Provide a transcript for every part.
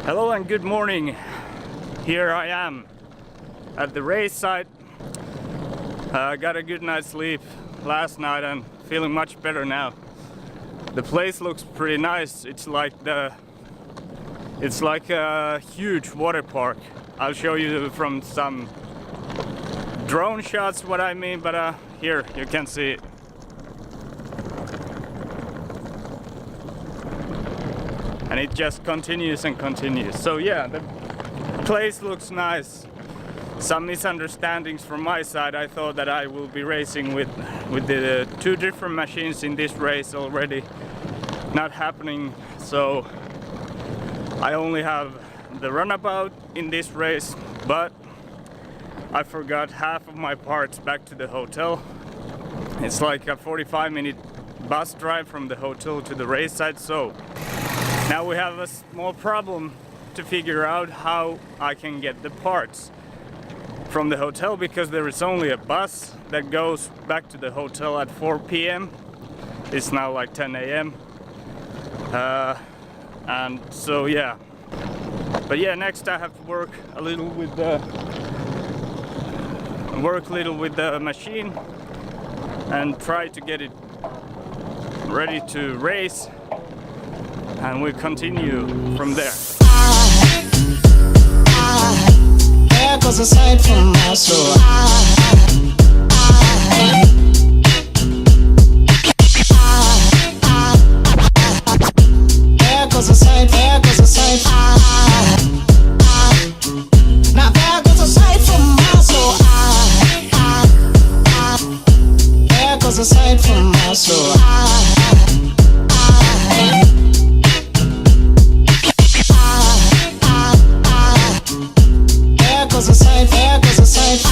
Hello and good morning. Here I am at the race site. I got a good night's sleep last night and feeling much better now. The place looks pretty nice. It's like a huge water park. I'll show you from some drone shots what I mean, but here you can see it. And it just continues and continues. So yeah, the place looks nice. Some misunderstandings from my side. I thought that I will be racing with the two different machines in this race already. Not happening. So I only have the runabout in this race, but I forgot half of my parts back to the hotel. It's like a 45-minute bus drive from the hotel to the race site. So now we have a small problem to figure out how I can get the parts from the hotel, because there is only a bus that goes back to the hotel at 4 p.m. It's now like 10 a.m. And so yeah. But yeah, next I have to work a little with the machine and try to get it ready to race. And we continue from there. There goes a sight from my soul. There goes a sight, there goes a sight. Now there goes a sight from my soul. There goes a sight from my soul. There goes a sight, there goes a sight.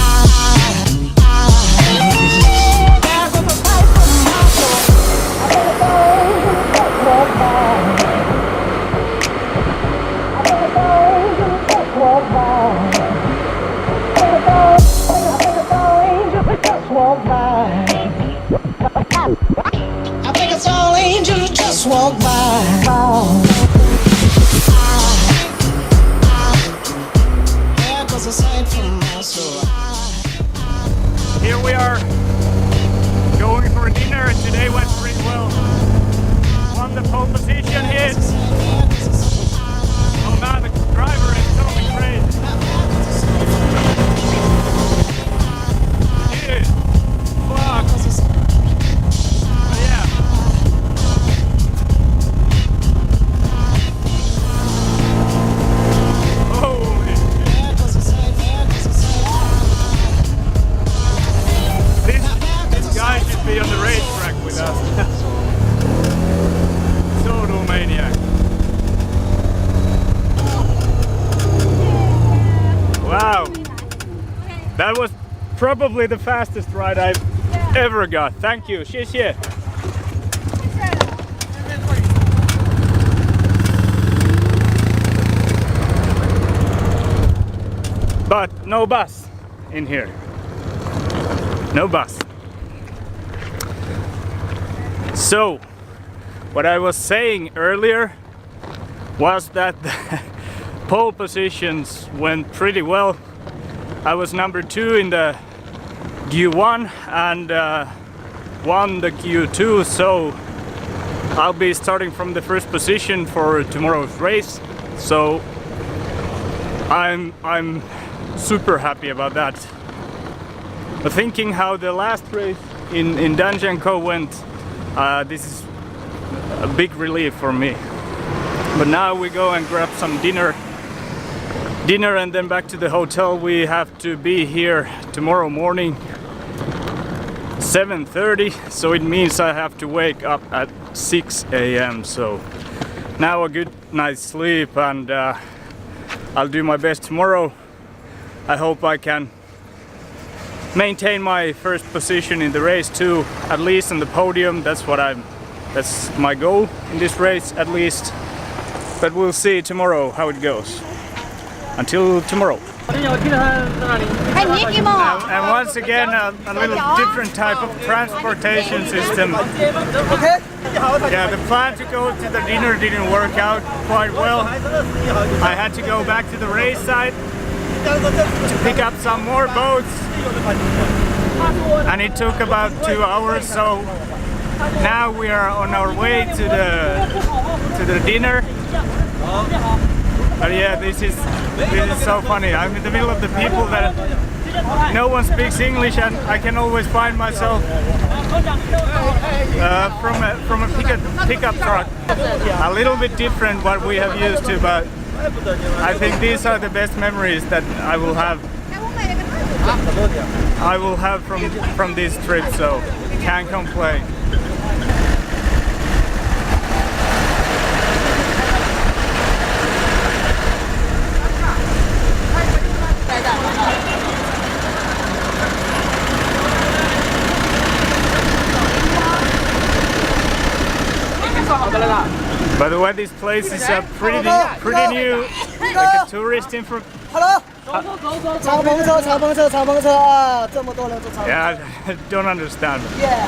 There goes a sight from my soul. I better go, just walk by. I better go, just walk by. I better go, angels, just walk by. I think it's all angels just walk by. Here we are going for dinner, and today went pretty well. Won the pole position hit. Oh man, the driver is totally crazy. Dude, fuck. But yeah. Holy shit. This guy should be on the racetrack with us. Total maniac. Wow. That was probably the fastest ride I've ever got. Thank you. 谢谢. But no bus in here. No bus. So, what I was saying earlier was that the pole positions went pretty well. I was number 2 in the Q1 and won the Q2, so I'll be starting from the first position for tomorrow's race. So I'm super happy about that. But thinking how the last race in Dungeon Co went, this is a big relief for me. But now we go and grab some dinner and then back to the hotel. We have to be here tomorrow morning 7:30, so it means I have to wake up at 6 a.m. So now a good night's sleep, and I'll do my best tomorrow. I hope I can maintain my first position in the race too, at least on the podium. That's my goal in this race, at least. But we'll see tomorrow how it goes. until tomorrow. 哎，你给吗？ And once again, a little different type of transportation system. Yeah, the plan to go to the dinner didn't work out quite well. I had to go back to the race site to pick up some more boats, and it took about 2 hours. So now we are on our way to the dinner. But yeah, this is so funny. I'm in the middle of the people that no one speaks English, and I can always find myself from a pickup truck. A little bit different what we have used to, but I think these are the best memories that I will have from this trip, so can't complain. By the way, this place is pretty new, like a tourist info. Hello. 敞篷车，敞篷车，敞篷车啊！这么多人坐敞篷车。 Yeah, I don't understand. Yeah.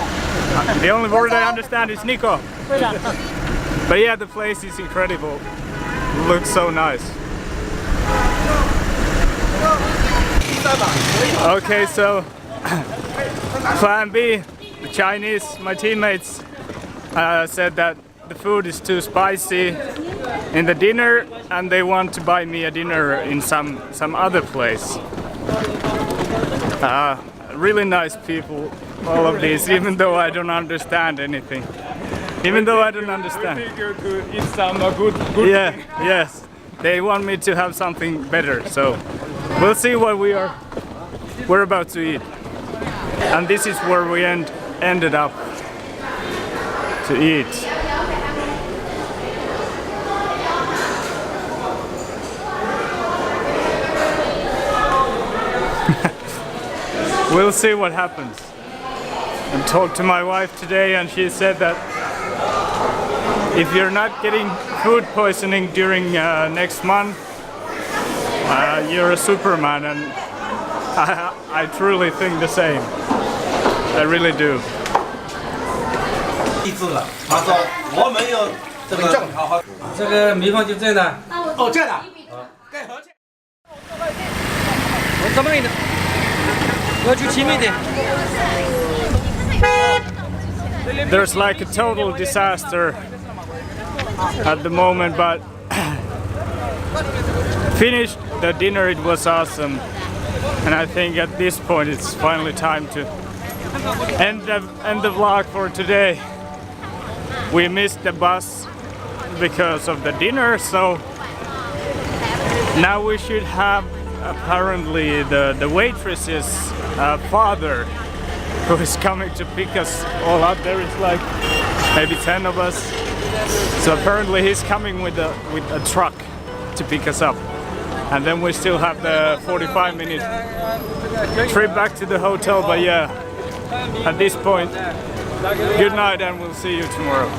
The only word I understand is Nico. But yeah, the place is incredible. Looks so nice. Okay, so Plan B, the Chinese, my teammates said that the food is too spicy in the dinner, and they want to buy me a dinner in some other place. Really nice people, all of these, even though I don't understand anything. Even though I don't understand. It's some good. Yeah, yes. They want me to have something better, so we'll see what we're about to eat. And this is where we ended up to eat. We'll see what happens. I talked to my wife today, and she said that if you're not getting food poisoning during next month, you're a Superman, and I truly think the same. I really do. 地址了，他说我们有这个正好，这个米饭就这的。哦，这的。盖好去。我怎么的？我去前面的。 There's like a total disaster at the moment, but finished the dinner. It was awesome, and I think at this point it's finally time to end the vlog for today. We missed the bus because of the dinner, so now we should have apparently the waitress's father, who is coming to pick us all up. There is like maybe 10 of us. So apparently he's coming with a truck to pick us up. And then we still have the 45-minute trip back to the hotel. But yeah, at this point, good night, and we'll see you tomorrow.